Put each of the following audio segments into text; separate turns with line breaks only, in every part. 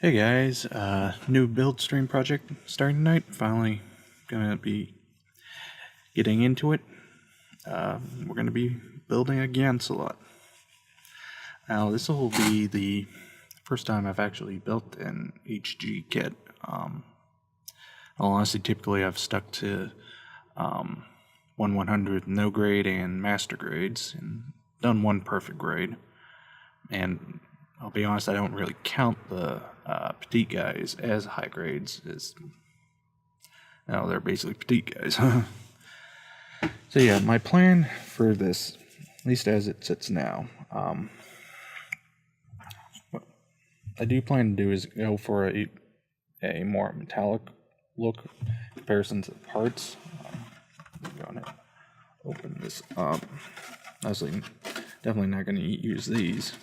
Hey guys, new build stream project starting tonight. Finally gonna be getting into it. We're gonna be building a Gyancelot. Now this will be the first time I've actually built an HG kit. Honestly, typically I've stuck to 1/100 no grade and master grades and done one perfect grade. And I'll be honest, I don't really count the petite guys as high grades. They're basically petite guys. So yeah, my plan for this, at least as it sits now, what I do plan to do is go for a more metallic look comparison to the parts. I'm going to open this up. Honestly, definitely not going to use these.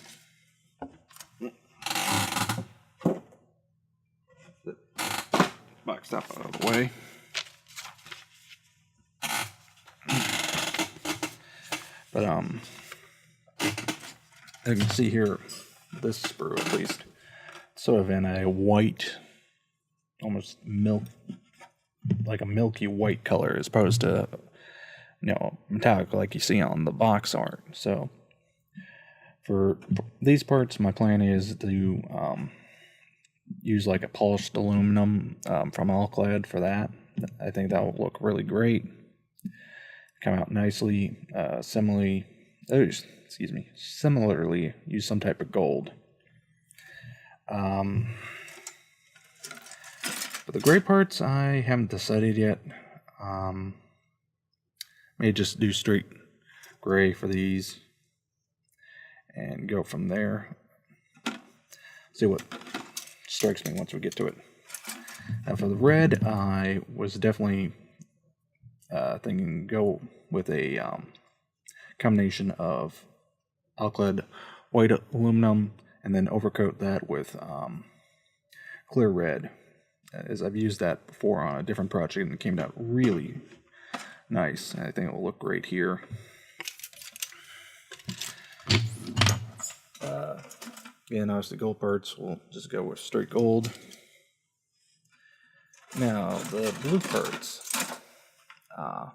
Box stuff out of the way. But you can see here, this sprue at least, sort of in a white, almost like a milky white color, as opposed to metallic like you see on the box art. So for these parts, my plan is to use like a polished aluminum from Alclad for that. I think that will look really great. Come out nicely. Similarly, use some type of gold. But the gray parts, I haven't decided yet. May just do straight gray for these and go from there. See what strikes me once we get to it. Now for the red, I was definitely thinking go with a combination of Alclad white aluminum and then overcoat that with clear red, as I've used that before on a different project and it came out really nice. I think it will look great here. Again, obviously gold parts, we'll just go with straight gold. Now the blue parts, I'm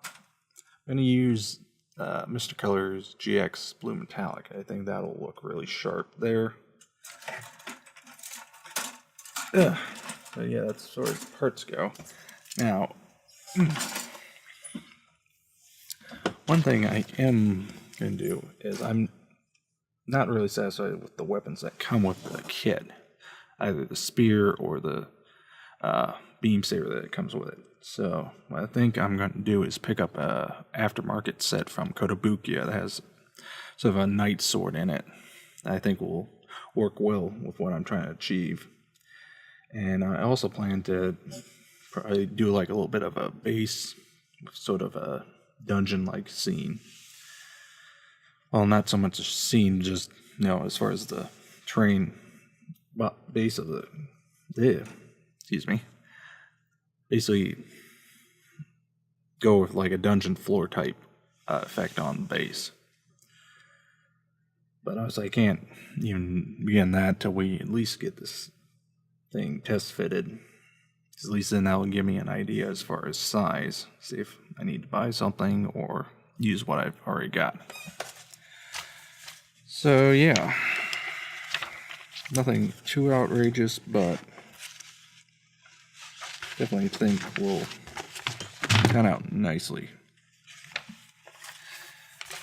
going to use Mr. Color's GX Blue Metallic. I think that'll look really sharp there. So yeah, that's as far as parts go. Now, one thing I am going to do is I'm not really satisfied with the weapons that come with the kit. Either the spear or the beam saber that it comes with it. So what I think I'm going to do is pick up a aftermarket set from Kotobukiya that has sort of a knight sword in it. I think will work well with what I'm trying to achieve. And I also plan to probably do like a little bit of a base, sort of a dungeon-like scene. Well, not so much a scene, just as far as the base of the basically go with like a dungeon floor type effect on the base. But obviously I can't even begin that till we at least get this thing test fitted. At least then that will give me an idea as far as size. See if I need to buy something or use what I've already got. So yeah, nothing too outrageous, but definitely think will turn out nicely.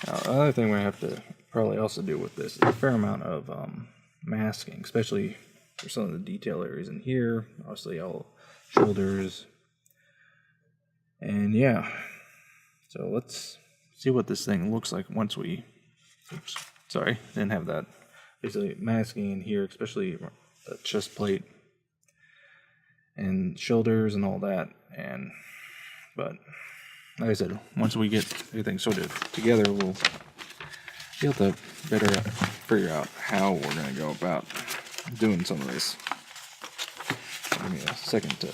Now, the other thing we have to probably also do with this is a fair amount of masking, especially for some of the detail areas in here. Obviously, all shoulders, and yeah. So let's see what this thing looks like once we. Oops, sorry, didn't have that. Basically, masking in here, especially the chest plate and shoulders and all that. But like I said, once we get everything sorted together, we'll be able to better figure out how we're going to go about doing some of this. Give me a second to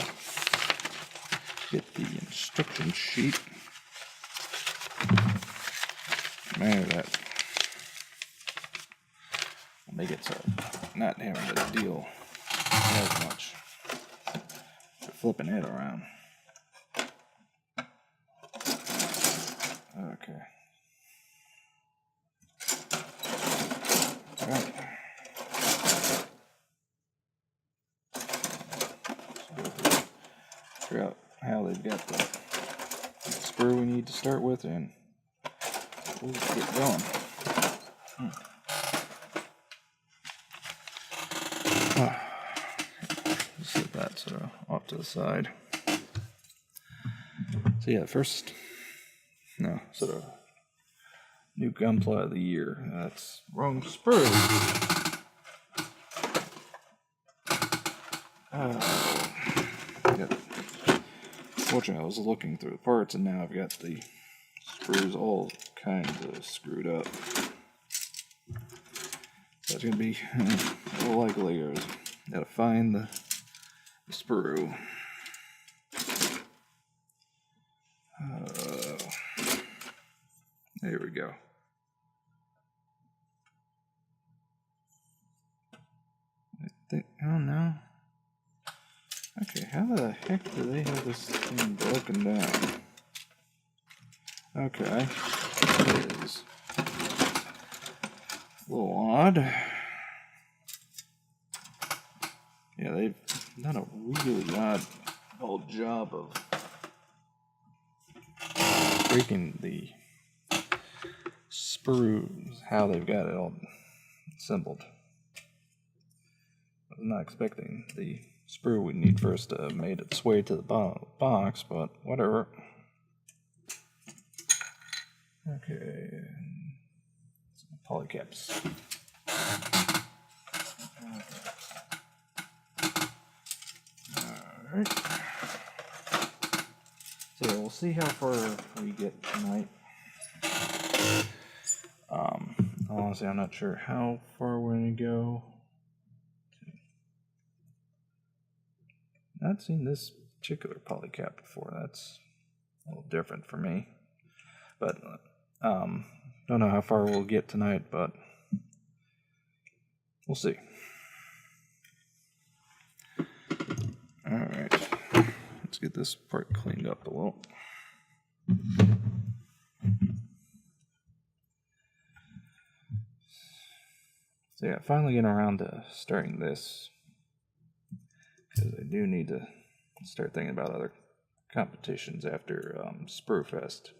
get the instruction sheet. Man, that will make it so not having to deal as much. Flipping it around. Okay. All right. Figure out how they've got the screw we need to start with, and we'll get going. Set that sort of off to the side. So yeah, first, sort of new gunpla of the year. That's wrong sprue. Fortunately, I was looking through the parts, and now I've got the screws all kinds of screwed up. So it's gonna be a little like Legos. Gotta find the sprue. There we go. I think, oh no. Okay, how the heck do they have this thing broken down? Okay, it is a little odd. Yeah, they've done a really odd job of breaking the sprues, how they've got it all assembled. I was not expecting the sprue we need first to have made its way to the box, but whatever. Okay, polycaps. Alright. So we'll see how far we get tonight. Honestly, I'm not sure how far we're going to go. Not seen this particular polycap before. That's a little different for me. But, don't know how far we'll get tonight, but we'll see. Alright, let's get this part cleaned up a little. So yeah, finally getting around to starting this, because I do need to start thinking about other competitions after Sprue Fest.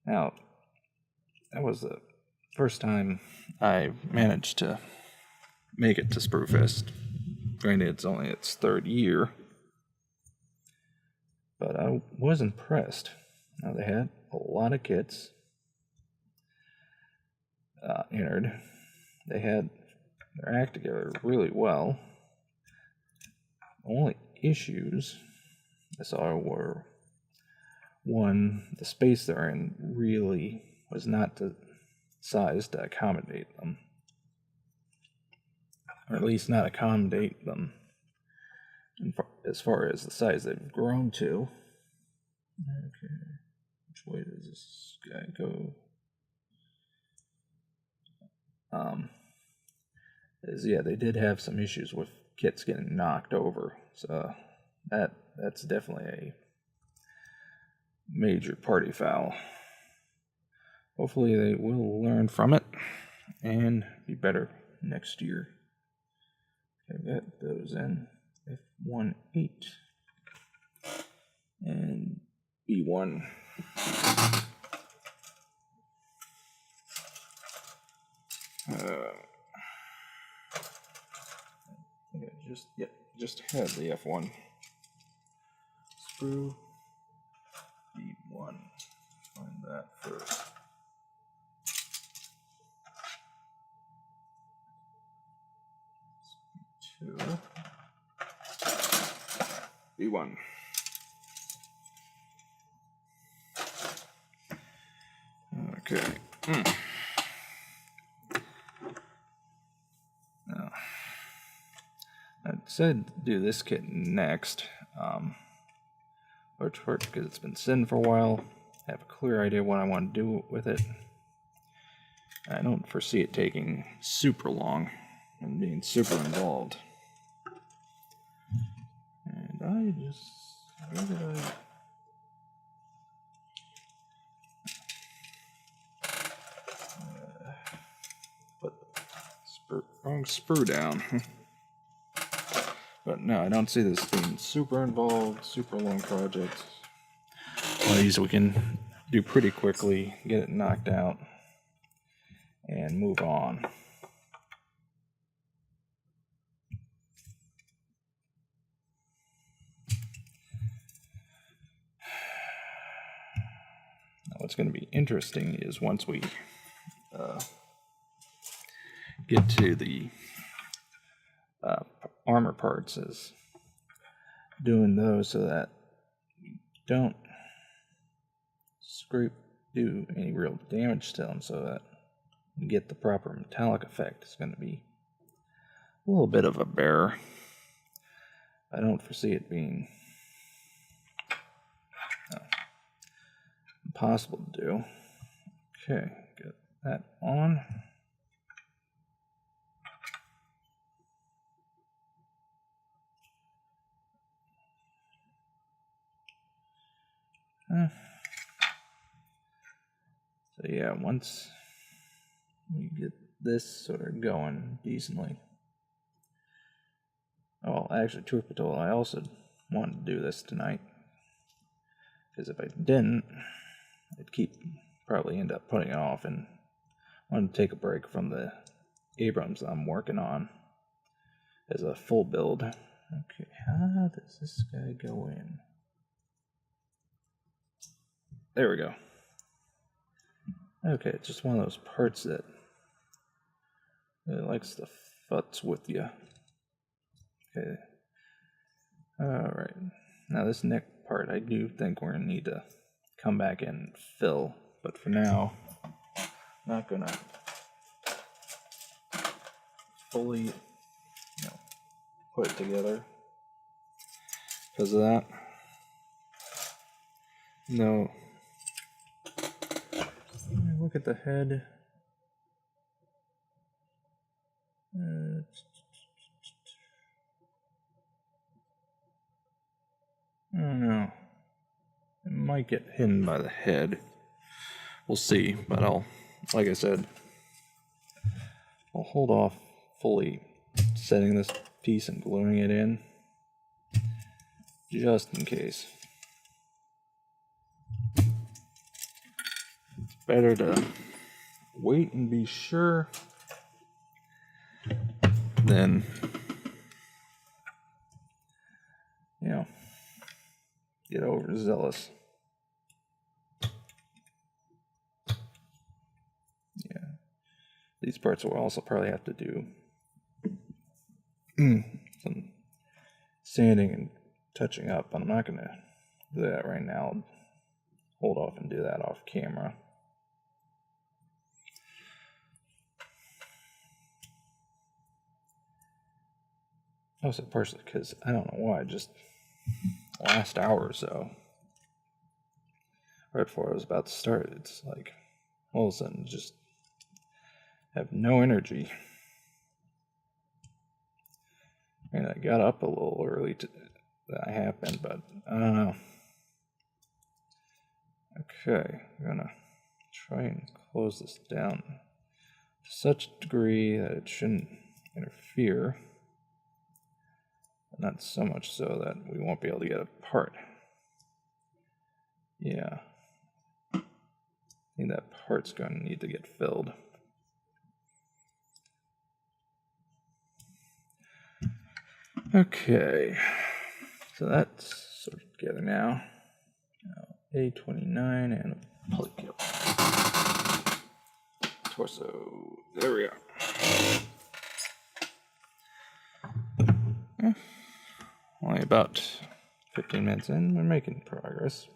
Now, that was the first time I managed to make it to Sprue Fest. Granted, it's only its third year, but I was impressed. Now, they had a lot of kits entered. They had their act together really well. The only issues I saw were, one, the space they're in really was not the size to accommodate them. Or at least not accommodate them as far as the size they've grown to. Okay, which way does this guy go? Yeah, they did have some issues with kits getting knocked over, so that's definitely a major party foul. Hopefully they will learn from it and be better next year. Okay, that goes in F1-8 and B1. Just had the F1 sprue. B1. Find that first. B2. B1. Okay. Now, I decided to do this kit next. Large part because it's been sitting for a while. I have a clear idea what I want to do with it. I don't foresee it taking super long. and being super involved. And I just, where did I? Put the wrong sprue down. But no, I don't see this being super involved, super long project. One of these we can do pretty quickly, get it knocked out, and move on. Now, what's going to be interesting is once we get to the armor parts, is doing those so that you don't do any real damage to them, so that you get the proper metallic effect. It's going to be a little bit of a bear. I don't foresee it being impossible to do. Okay, get that on. So yeah, once we get this sort of going decently. Oh, actually, truth be told, I also wanted to do this tonight, because if I didn't, I'd probably end up putting it off, and I wanted to take a break from the Abrams I'm working on as a full build. Okay, how does this guy go in? There we go. Okay, it's just one of those parts that really likes to futz with you. Okay. Alright. Now this neck part, I do think we're going to need to come back and fill. But for now, I'm not going to fully put it together because of that. No. Look at the head. I don't know. It might get hidden by the head. We'll see, but like I said, I'll hold off fully setting this piece and gluing it in, just in case. It's better to wait and be sure than, get overzealous. Yeah. These parts will also probably have to do some sanding and touching up. I'm not going to do that right now. I'll hold off and do that off camera. Also, partially because I don't know why, just last hour or so, right before I was about to start, it's like all of a sudden just have no energy. And I got up a little early that happened, but I don't know. Okay, I'm gonna try and close this down to such a degree that it shouldn't interfere. Not so much so that we won't be able to get it apart. Yeah. I think that part's going to need to get filled. Okay. So that's sort of together now. A29 and a polycube. Torso. There we are. Only about 15 minutes in, we're making progress.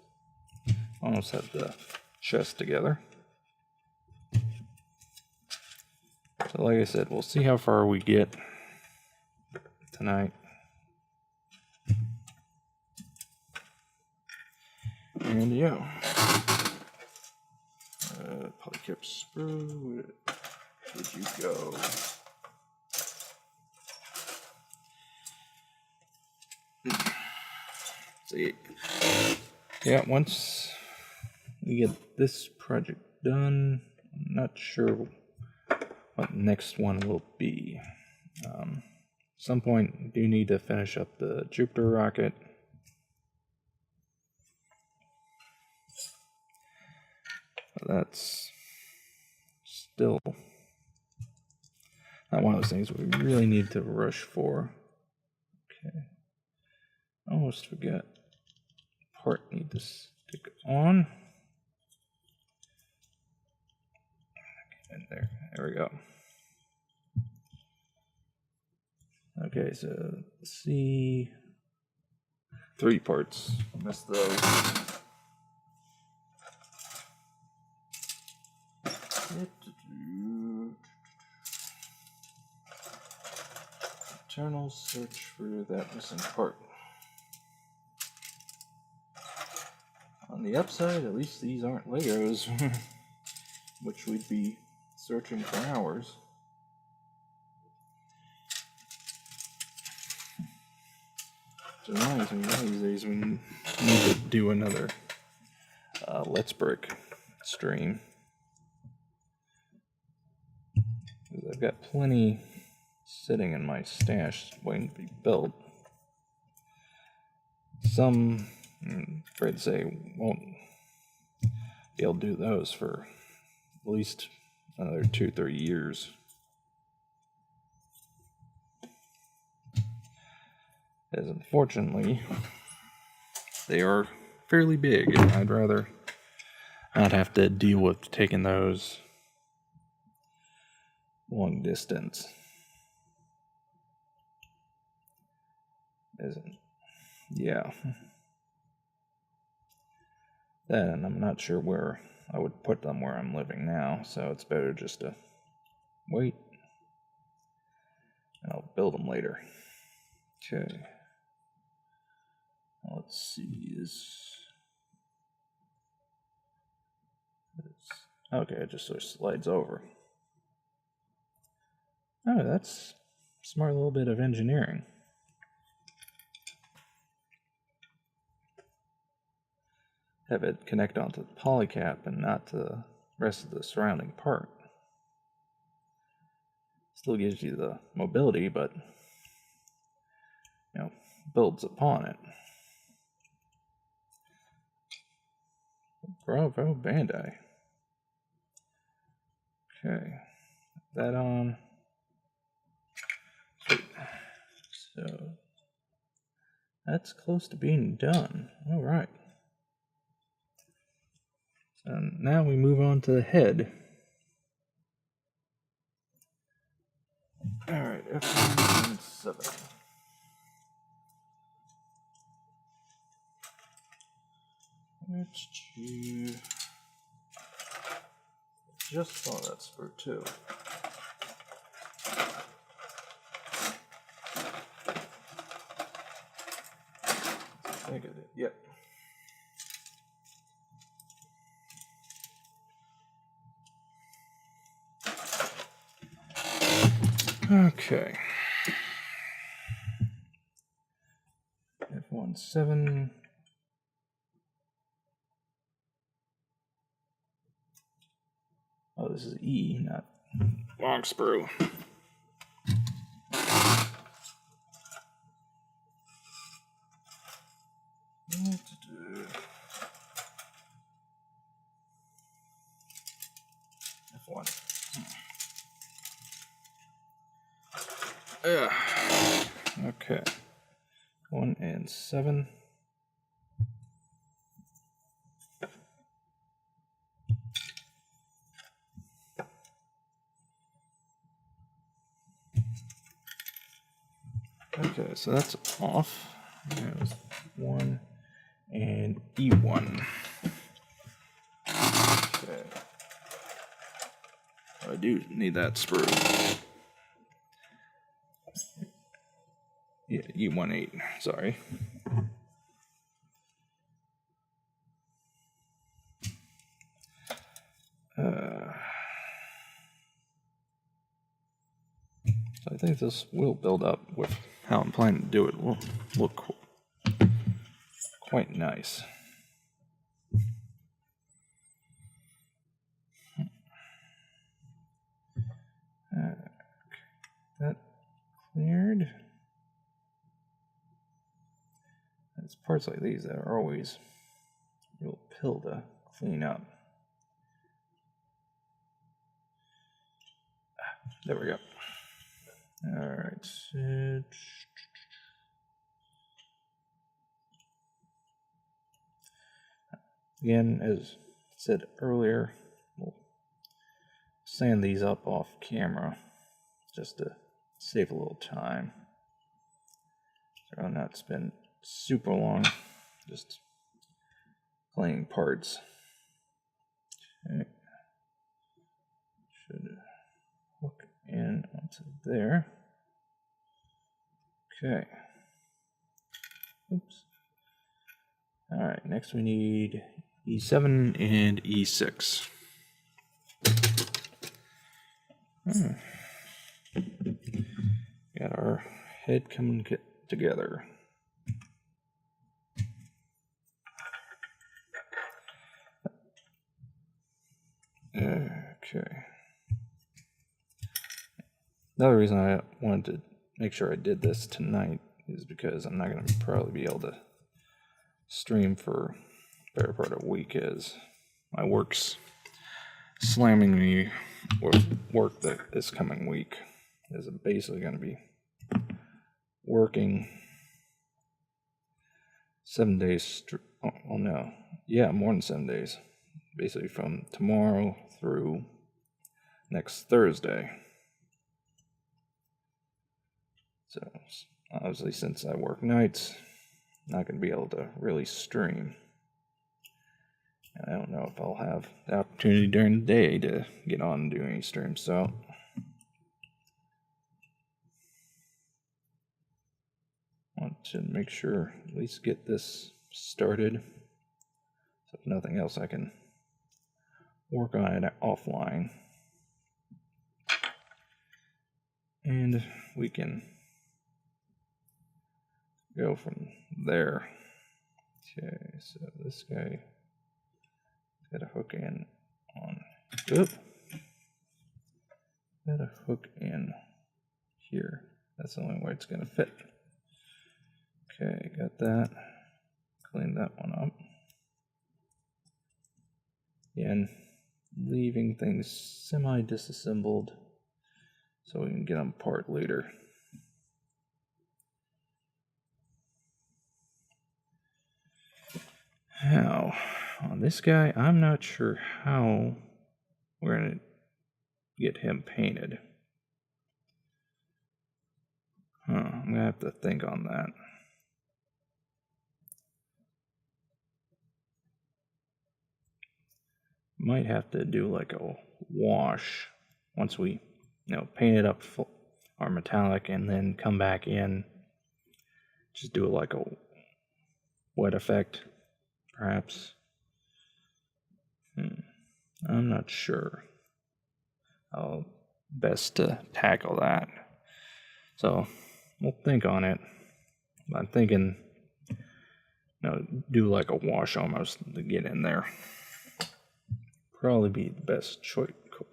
Almost have the chest together. So like I said, we'll see how far we get tonight. And yeah. Polycap sprue, where did you go? see. Yeah, once we get this project done, I'm not sure what the next one will be. At some point, I do need to finish up the Jupiter rocket. That's still not one of those things we really need to rush for. Okay. Almost forget. Part need to stick on. And there we go. Okay, so let's see. 3 parts. Missed those. Eternal search for that missing part. On the upside, at least these aren't Legos, which we'd be searching for hours. It reminds me, one of these days we need to do another Let's Brick stream. Because I've got plenty sitting in my stash waiting to be built. Some, I'm afraid to say, won't be able to do those for at least another 2-3 years. As unfortunately, they are fairly big, and I'd rather not have to deal with taking those long distance. Yeah. Then I'm not sure where I would put them where I'm living now, so it's better just to wait, and I'll build them later. Okay. Let's see, okay, it just sort of slides over. Oh, that's a smart little bit of engineering. Have it connect onto the polycap and not to the rest of the surrounding part. Still gives you the mobility, but builds upon it. Bravo, Bandai. Okay, that on. Sweet. So that's close to being done. All right. And now we move on to the head. All right, F7. Let's choose. Just saw that spur too. I think I did. Yep. Okay. F17. Oh, this is E, not long sprue. F1. Okay. 1 and 7. Okay, so that's off. That was 1 and E1. Okay. Oh, I do need that sprue. Yeah, E18, sorry. So I think this will build up with how I'm planning to do it. Will look quite nice. That cleared. It's parts like these that are always a real pill to clean up. There we go. Alright. Again, as said earlier, we'll sand these up off camera just to save a little time. So I'll not spend super long just playing parts. Okay. Should hook in onto there. Okay. Oops. Alright, next we need E7 and E6. Got our head coming together. Okay. Another reason I wanted to make sure I did this tonight is because I'm not going to probably be able to stream for a better part of a week, as my work's slamming me with work this coming week. Is basically going to be working 7 days. Oh no, yeah, more than 7 days. Basically from tomorrow through next Thursday. So obviously, since I work nights, I'm not going to be able to really stream. And I don't know if I'll have the opportunity during the day to get on and do any streams. So I want to make sure at least get this started. So if nothing else, I can work on it offline. And we can go from there. Okay, so this guy got a hook in on. Oop. Got a hook in here. That's the only way it's gonna fit. Okay, got that. Clean that one up. Again, leaving things semi-disassembled so we can get them apart later. Now, on this guy, I'm not sure how we're going to get him painted. I'm going to have to think on that. Might have to do like a wash once we, paint it up full, or metallic, and then come back in. Just do it like a wet effect, perhaps. I'm not sure how best to tackle that. So we'll think on it. I'm thinking, do like a wash almost to get in there. Probably be the best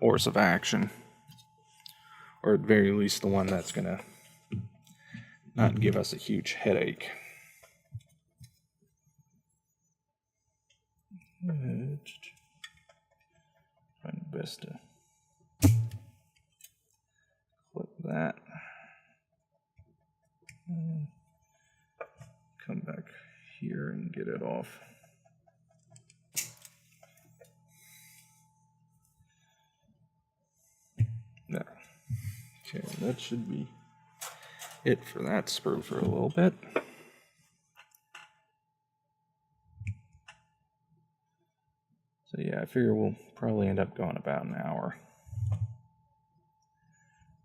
course of action, or at very least the one that's gonna not give us a huge headache. Find the best to clip that. Come back here and get it off. There. Okay, that should be it for that sprue for a little bit. So yeah, I figure we'll probably end up going about an hour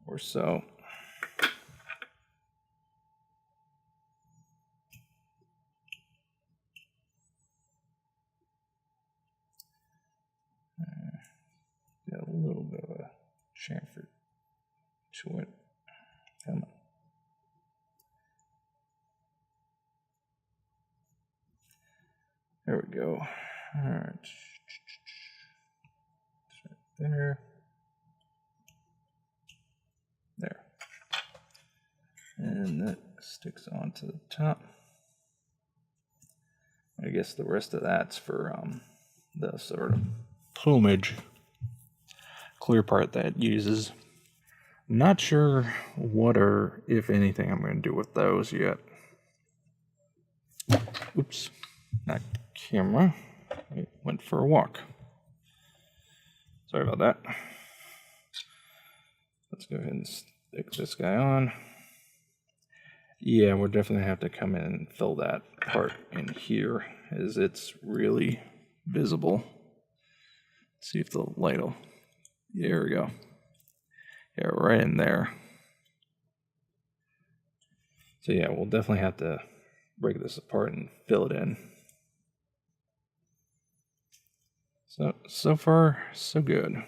or so. Got a little bit of a chamfer to it. Come There we go. All right. Right there. There. And that sticks onto the top. I guess the rest of that's for the sort of plumage clear part that it uses. Not sure what or if anything I'm going to do with those yet. Oops, not camera. It went for a walk. Sorry about that. Let's go ahead and stick this guy on. Yeah, we're definitely have to come in and fill that part in here, as it's really visible. Let's see if the light will. There we go. Yeah, right in there. So yeah, we'll definitely have to break this apart and fill it in. So far, so good.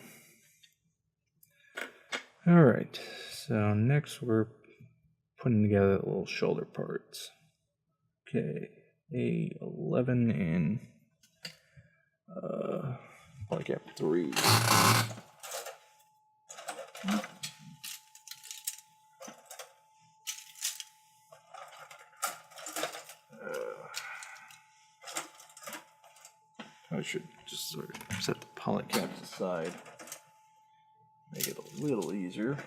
All right, so next we're putting together the little shoulder parts. Okay, A11 and like F3. I should just sort of set the polycaps aside, make it a little easier.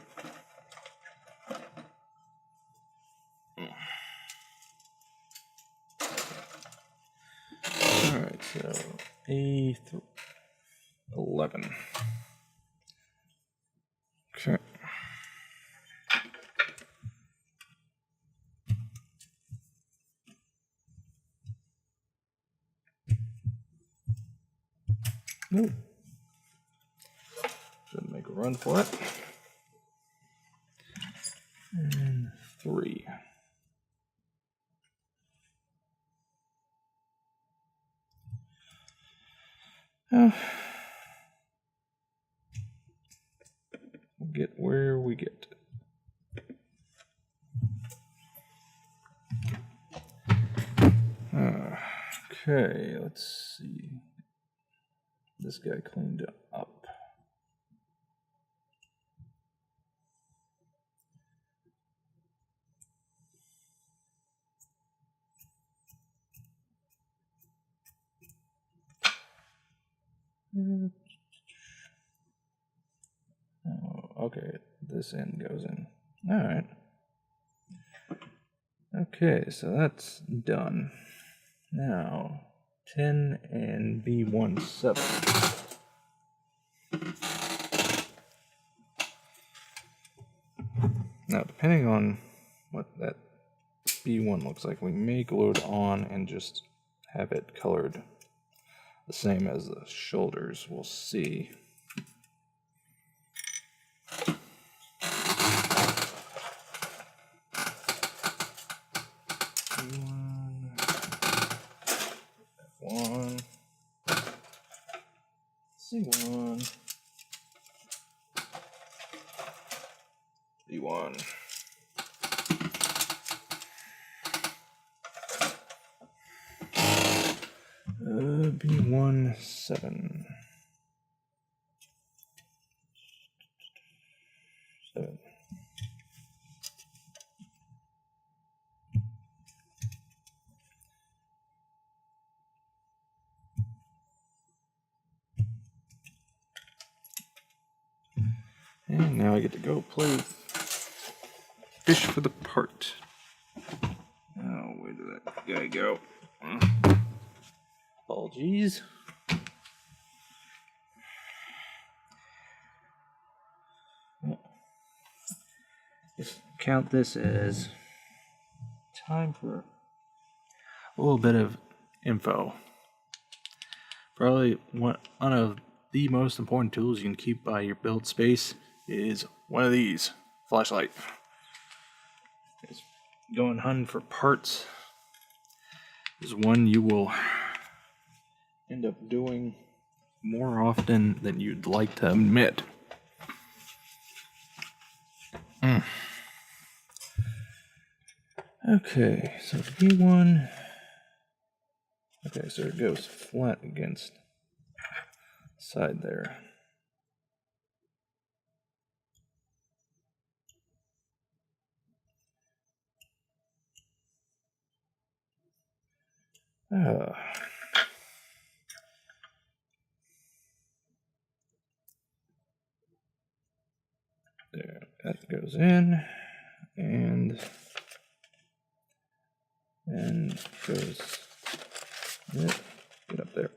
Alright, so A11. Okay. Ooh. Should make a run for it. And 3. We'll get where we get. Okay, let's see. This guy cleaned up. Oh, okay, this end goes in. All right. Okay, so that's done. Now, 10 and B17. Now, depending on what that B1 looks like, we may glue it on and just have it colored the same as the shoulders. We'll see. F1, C1, B1. B1 7. And now I get to go play fish for the part. Oh, where did that guy go? Apologies. Just count this as time for a little bit of info. Probably one of the most important tools you can keep by your build space is one of these, flashlight. It's going hunting for parts is one you will end up doing more often than you'd like to admit. Okay, so B1, Okay, so it goes flat against the side there. There, that goes in, and then goes, get up there.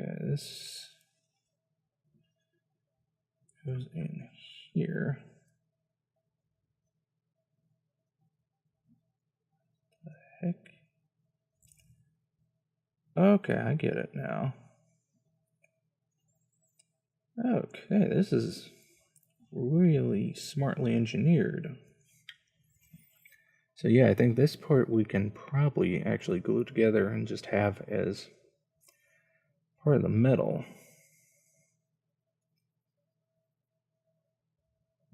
Okay, this goes in here. The heck? Okay, I get it now. Okay, this is really smartly engineered. So yeah, I think this part we can probably actually glue together and just have as part of the metal.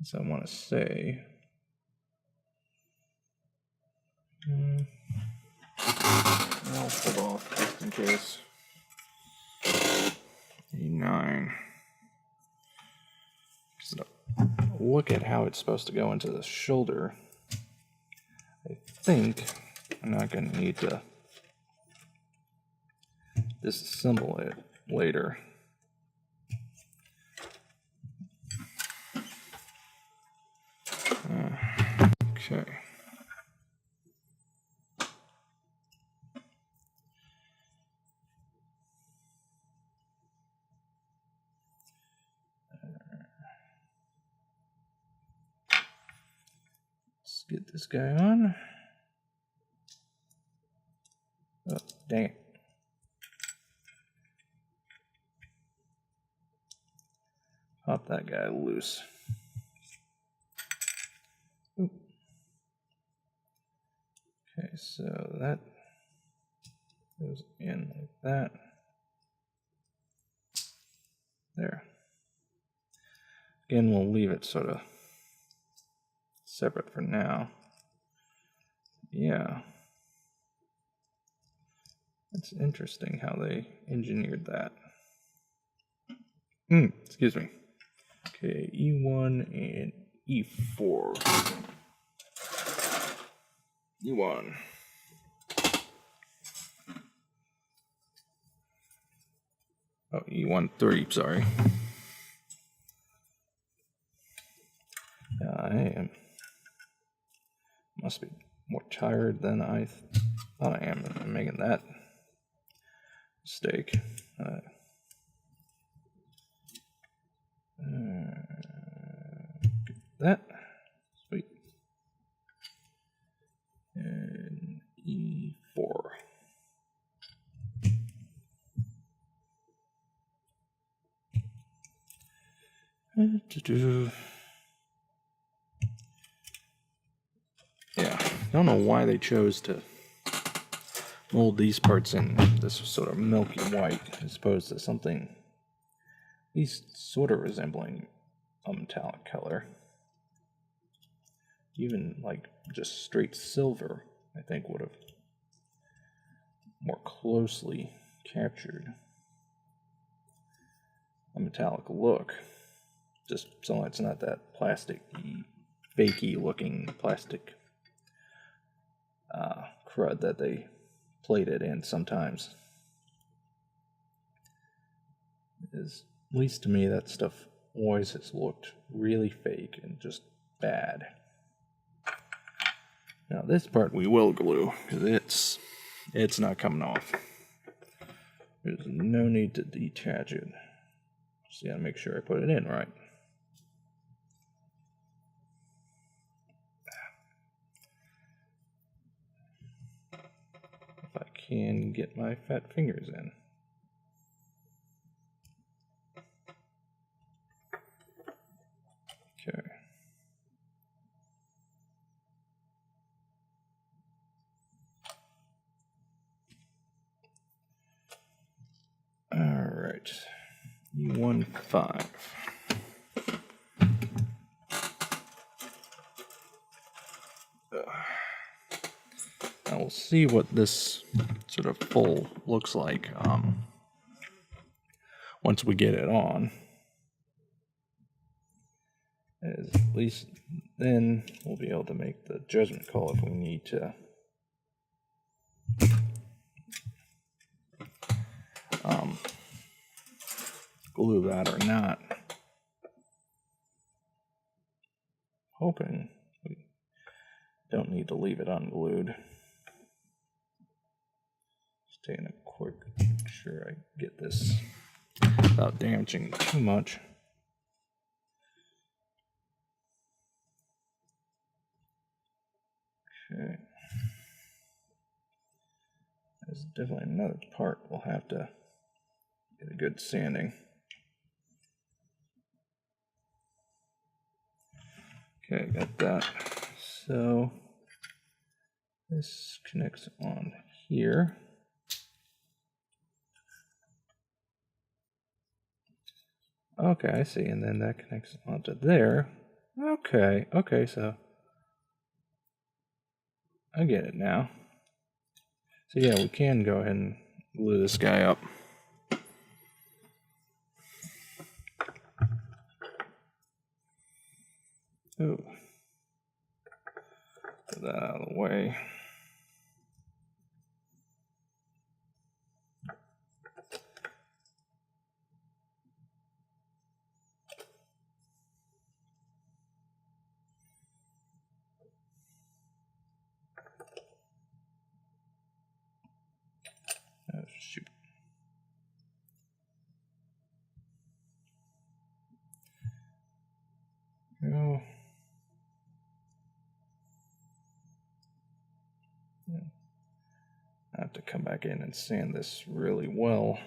So I want to say, I'll hold off just in case. 89. So look at how it's supposed to go into the shoulder. I think I'm not going to need to disassemble it later. Okay. Let's get this guy on. Oh, dang it. Pop that guy loose. Oop. Okay, so that goes in like that. There. Again, we'll leave it sort of separate for now. Yeah. It's interesting how they engineered that. Excuse me. Okay, E1 and E4. E1. Oh, E1 3, sorry. I must be more tired than I thought I am. I'm making that mistake. That. Sweet. And E4. Yeah, I don't know why they chose to mold these parts in this sort of milky white as opposed to something at least sort of resembling a metallic color. Even like just straight silver, I think would have more closely captured a metallic look. Just so it's not that plastic-y, fakey looking plastic crud that they played it in sometimes. At least to me, that stuff always has looked really fake and just bad. Now this part we will glue, because it's not coming off. There's no need to detach it. Just gotta make sure I put it in right. If I can get my fat fingers in. Okay. All right. E15. Now we'll see what this sort of full looks like once we get it on. As at least then we'll be able to make the judgment call if we need to glue that or not. Hoping we don't need to leave it unglued. Just taking a quick make sure I get this without damaging too much. Okay. There's definitely another part we'll have to get a good sanding. Okay, got that. So this connects on here. Okay, I see, and then that connects onto there. Okay, so I get it now. So yeah, we can go ahead and glue this guy up. Oh, put that out of the way. Oh, shoot. Go. I have to come back in and sand this really well.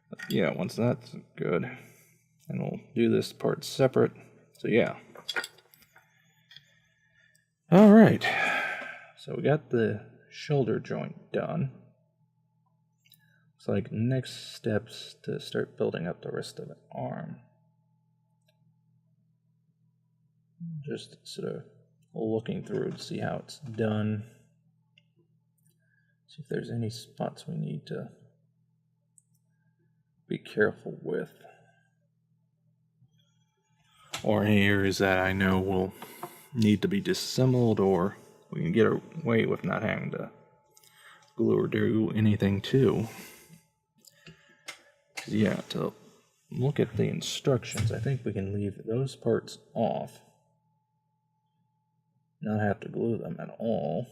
But yeah, once that's good, and we'll do this part separate. So yeah. All right. So we got the shoulder joint done. Looks like next steps to start building up the rest of the arm. Just sort of looking through to see how it's done. See if there's any spots we need to be careful with. Or any areas that I know will need to be disassembled, or we can get away with not having to glue or do anything to. Yeah, to look at the instructions, I think we can leave those parts off. Not have to glue them at all.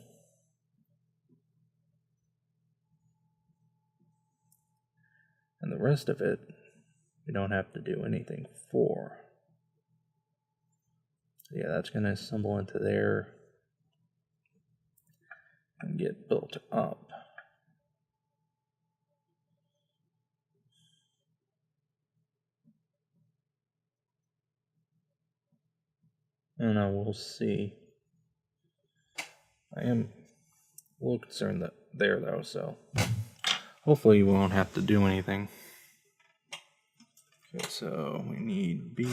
And the rest of it, we don't have to do anything for. So yeah, that's going to assemble into there and get built up. And I will see. I am a little concerned that there though, so hopefully we won't have to do anything. Okay, so we need B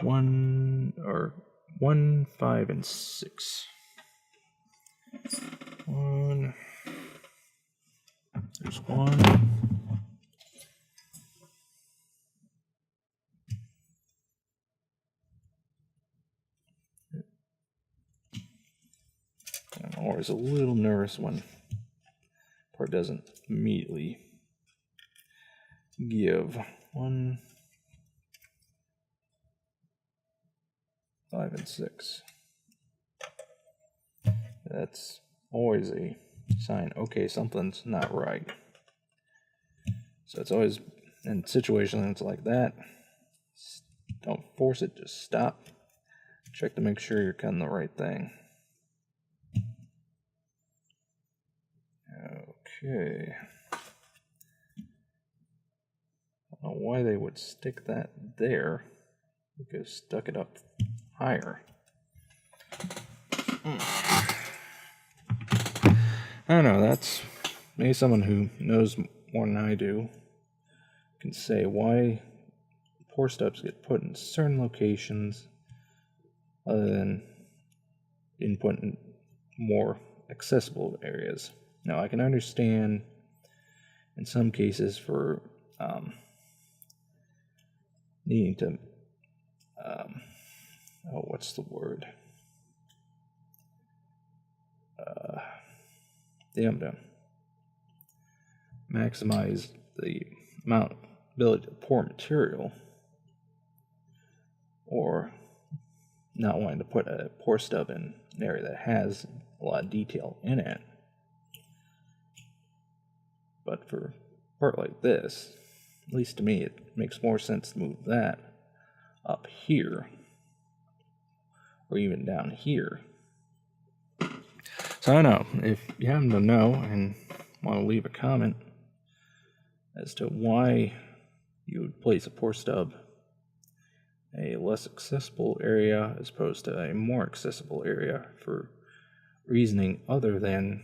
1, 5, and 6. 1. There's 1. I'm always a little nervous when part doesn't immediately give. 1, 5, and 6. That's always a sign, okay, something's not right. So it's always in situations like that, don't force it, just stop. Check to make sure you're cutting the right thing. Okay. I don't know why they would stick that there. We could have stuck it up higher. I don't know, that's maybe someone who knows more than I do can say why pour stops get put in certain locations other than being put in more accessible areas. Now, I can understand in some cases for needing to, what's the word? Maximize the ability to pour material, or not wanting to put a pour stub in an area that has a lot of detail in it. But for a part like this, at least to me, it makes more sense to move that up here, or even down here. So I don't know, if you happen to know and want to leave a comment as to why you would place a pour stub in a less accessible area as opposed to a more accessible area for reasoning other than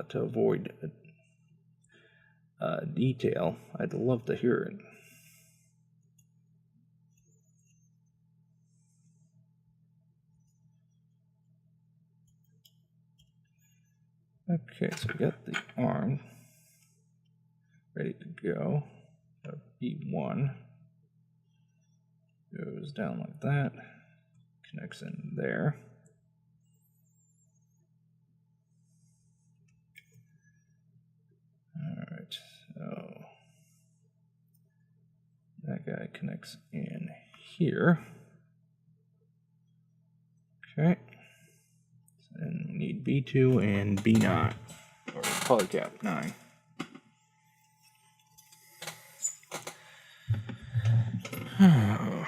to avoid detail, I'd love to hear it. Okay, so we got the arm ready to go. B1 goes down like that, connects in there. Alright, so that guy connects in here. Okay. And we need B2 and B9, or polycap 9. Oh.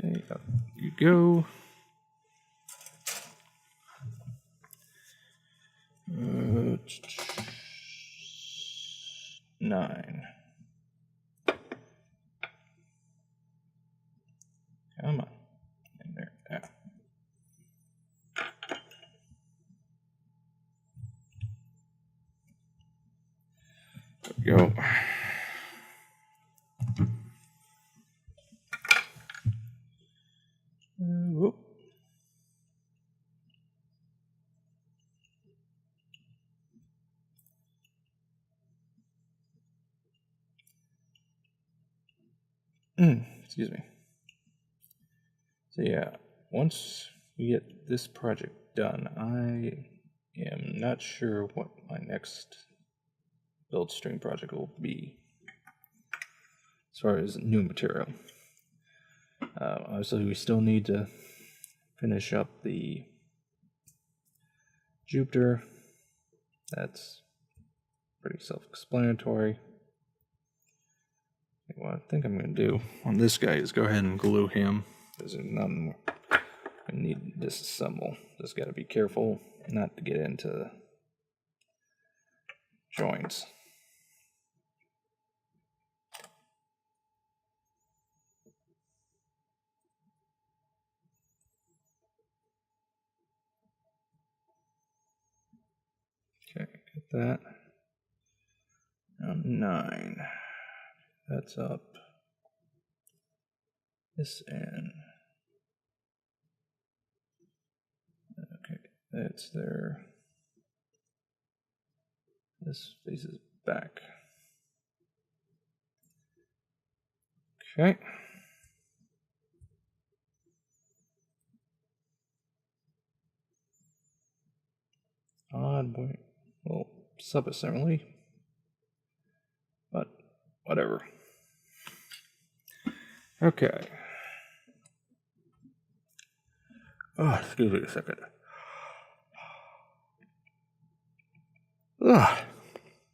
Okay, up you go. 9. Come on. In there. Yeah. There we go. Whoop. Excuse me. So yeah, once we get this project done, I am not sure what my next build stream project will be as far as new material. Obviously, we still need to finish up the Jupiter. That's pretty self-explanatory. What I think I'm going to do on this guy is go ahead and glue him. There's nothing more I need to disassemble. Just got to be careful not to get into joints. Okay, get that. Now 9. That's up. This end. Okay, that's there. This faces back. Okay. Odd point. Well, subassembly. But whatever. Okay. Oh, excuse me a second. Ugh.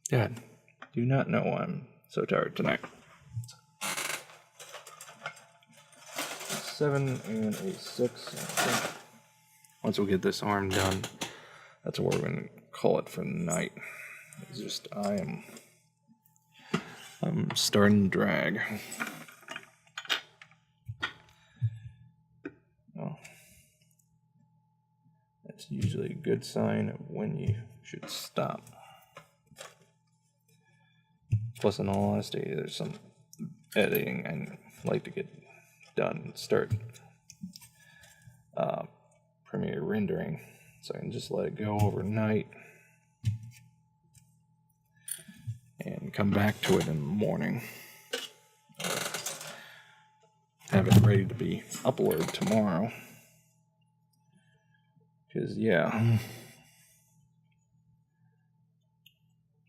Dad, do not know why I'm so tired tonight. 7 and a 6. Once we get this arm done, that's what we're going to call it for the night. It's just, I'm starting to drag. Oh. That's That's usually a good sign of when you should stop. Plus, in all honesty, there's some editing I like to get done and start Premiere rendering, so I can just let it go overnight and come back to it in the morning. Have it ready to be uploaded tomorrow. Because, yeah,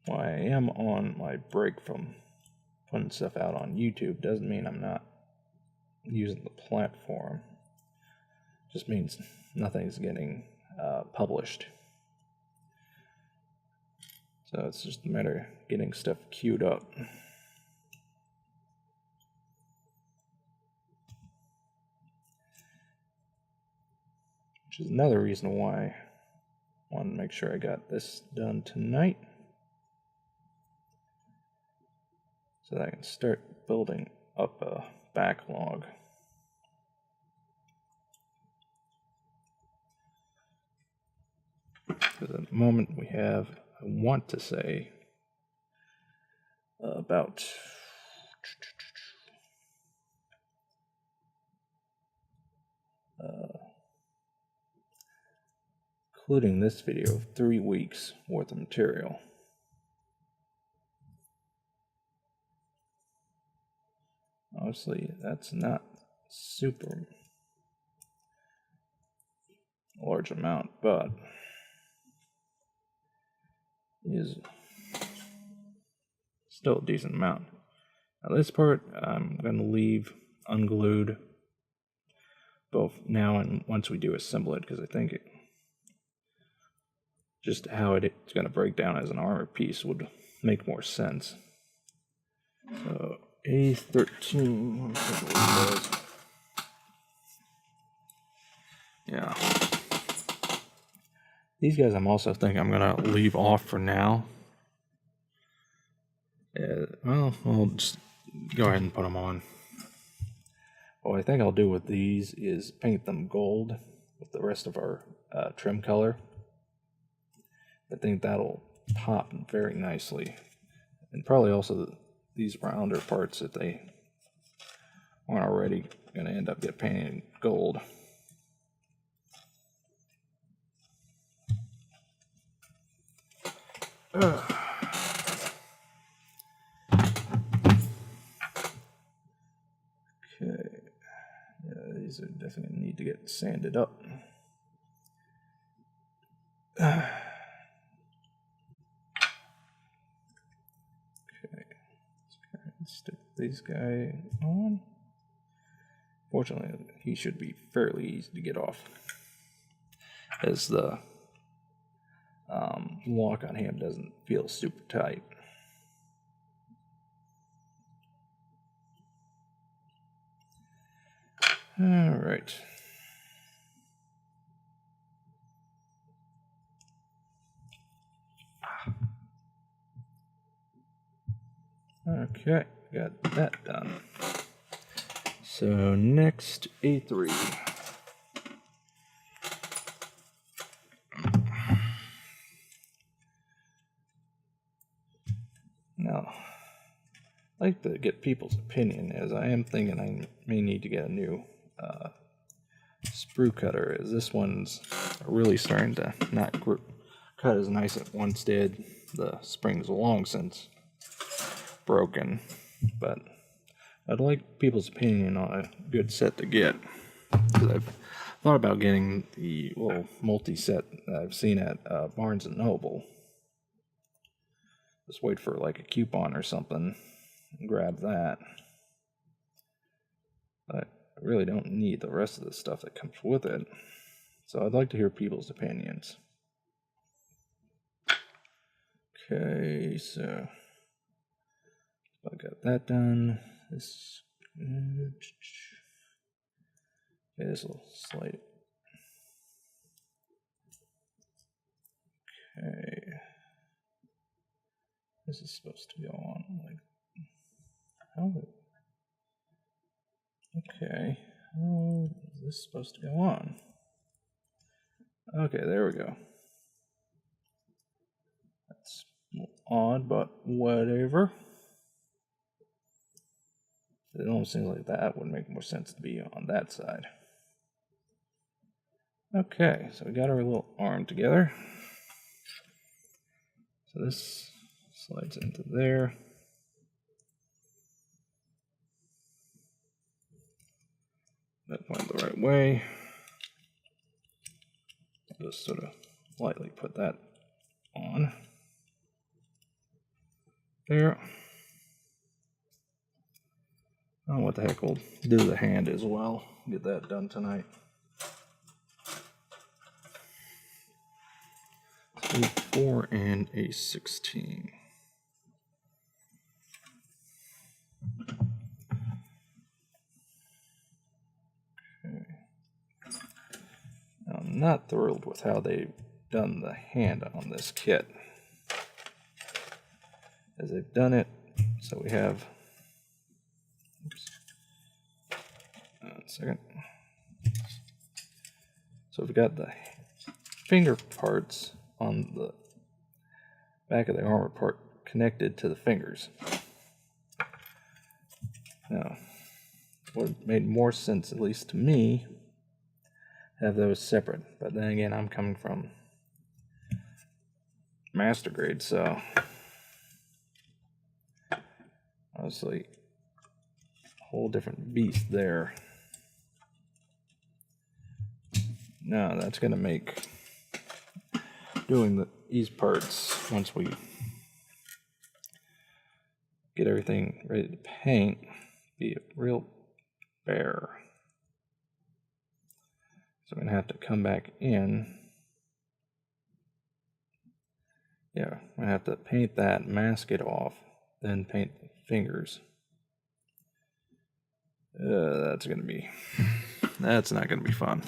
while I am on my break from putting stuff out on YouTube, doesn't mean I'm not using the platform. Just means nothing's getting published. So it's just a matter of getting stuff queued up. Which is another reason why I wanted to make sure I got this done tonight, so that I can start building up a backlog. Because at the moment we have, I want to say, about including this video, 3 weeks worth of material. Obviously, that's not super large amount, but is still a decent amount. Now this part I'm going to leave unglued both now and once we do assemble it, because I think it, just how it's going to break down as an armor piece would make more sense. So A13, let's see what it says. Yeah. These guys I'm also thinking I'm going to leave off for now. Well, I'll just go ahead and put them on. What I think I'll do with these is paint them gold with the rest of our trim color. I think that'll pop very nicely. And probably also these rounder parts that they aren't already going to end up get painted gold. Okay, yeah, these are definitely need to get sanded up. Okay, let's stick this guy on. Fortunately, he should be fairly easy to get off, as the lock on him doesn't feel super tight. All right. Okay, got that done. So next, A3. Now, I'd like to get people's opinion, as I am thinking I may need to get a new sprue cutter, as this one's really starting to not cut as nice as it once did. The spring's long since broken, but I'd like people's opinion on a good set to get, because I've thought about getting the little multi-set that I've seen at Barnes & Noble. Just wait for like a coupon or something and grab that. But I really don't need the rest of the stuff that comes with it. So I'd like to hear people's opinions. Okay, so I got that done. This, okay, this will slide it. Okay. This is supposed to go on like, how? Okay, how is this supposed to go on? Okay, there we go. That's a little odd, but whatever. It almost seems like that would make more sense to be on that side. Okay, so we got our little arm together. So this slides into there. That went the right way. I'll just sort of lightly put that on. There. Oh, what the heck, we'll do the hand as well. Get that done tonight. A4 and a 16. Okay. Now, I'm not thrilled with how they've done the hand on this kit. As they've done it, so we have, oops, one second. So we've got the finger parts on the back of the armor part connected to the fingers. Now, what made more sense, at least to me, have those separate. But then again, I'm coming from master grade, so obviously a whole different beast there. Now that's going to make doing these parts, once we get everything ready to paint, be a real bear. So I'm going to have to come back in. Yeah, I'm going to have to paint that, mask it off, then paint the fingers. That's not going to be fun.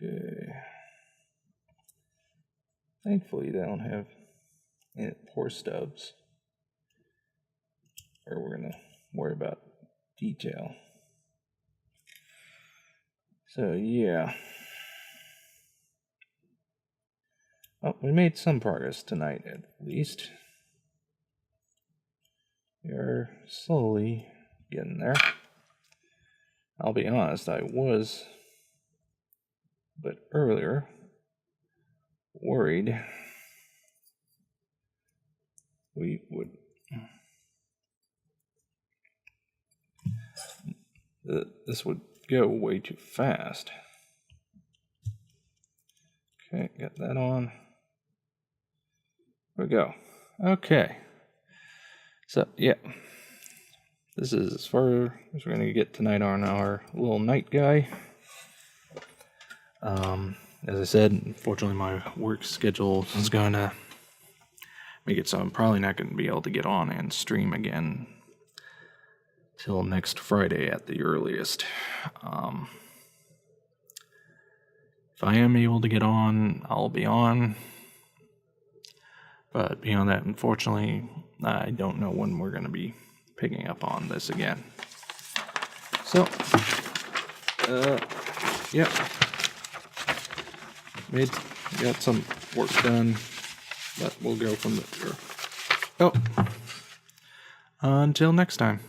Okay. Thankfully, they don't have any pour stubs, or we're going to worry about detail. So, yeah. Well, we made some progress tonight, at least. We are slowly getting there. I'll be honest, I was a bit earlier worried this would go way too fast. Okay, got that on. There we go. Okay. So, yeah. This is as far as we're going to get tonight on our little night guy. As I said, unfortunately my work schedule is going to make it so I'm probably not going to be able to get on and stream again till next Friday at the earliest. If I am able to get on, I'll be on. But beyond that, unfortunately, I don't know when we're going to be picking up on this again. So, yeah. Got some work done, but we'll go from there. Oh, until next time.